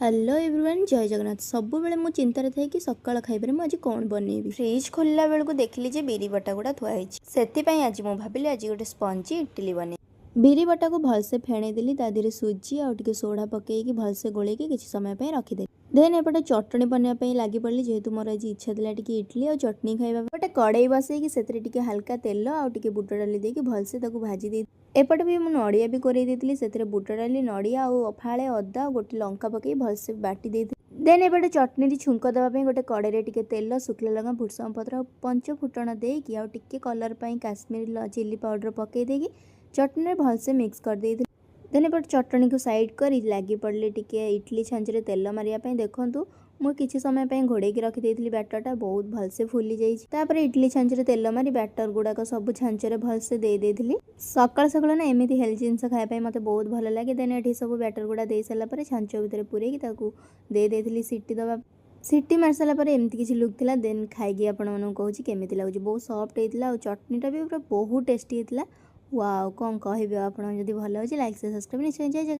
Hello everyone जय जगन्नाथ सब बेले मु चिंतार थाए कि सकाळ खाइबारे मु आज कौन बनैबी। फ्रिज खोलला बेलକୁ देखली जे बिरी बटा गुडा थुआ ହେଇଛି ସେଥିପାଇଁ आज मु भाबिली आज गोटे स्पंजी इडली बने। बिरी बटा को भलसे फेणे देली ता देहरे सुजी आ टिके सोडा पकेइकी भलसे गोलेकी किछि समय पे रखिदेली। देन एपटे चटणी बनवा पे लागि पड़ली जेहेतु मोर आज इच्छा थिला टिके इडली और चटणी खाइबा। गोटे कड़ाई बसैकी सेतरे टिके हल्का तेल आ टिके बुट डाली देकी भलसे ताको भाजी दे। एपटे भी मु नड़िया भी कोरेई देतिली सेतरे बुट डाली नड़िया और फाळे अदा गोटे लंका पकई भलसे बाटी दे। देन एपटे चटनी छुंक देवाई गोटे कड़े टिके तेल सुखला लगा भुर्संग पत्र पंच फुटण देकी आ टिके कलर पाई काश्मीरी चिली पाउडर पकई देकी चटनी भलसे मिक्स कर दे। देन एपटे चटनी को साइड करी लगी पड़े टिके इडली छांचरे तेल मारिया देखंतु मु किछि समय पे घोड़ेकी रखी देइथिली बैटरटा बहुत भलसे फुली जाइछि। तापर इडली छांचरे तेल मारी बैटर गुड़ाक सब छांचरे भलसे दे देइथिली। सकाळ सकाळ ना एमिति हेल्दी जिनस खाଇବା ପାଇଁ मते बहुत भल लागे। देन एठी सब बैटर गुड़ा दे साला परे छांचो भितर पुरेकी ताकू दे देइथिली सिटी दबा। सिटी मार साला परे एमिति किछि लुक थिला। देन खाइकी आपण मानू कहूछि केमिति लागुछि बहुत सॉफ्ट हेतिला और चटनीटा भी पूरा बहुत टेस्टी हेतिला। वाओ कोन कहबे आपण जदी भल होछि लाइक से सब्सक्राइब निश्चय जय।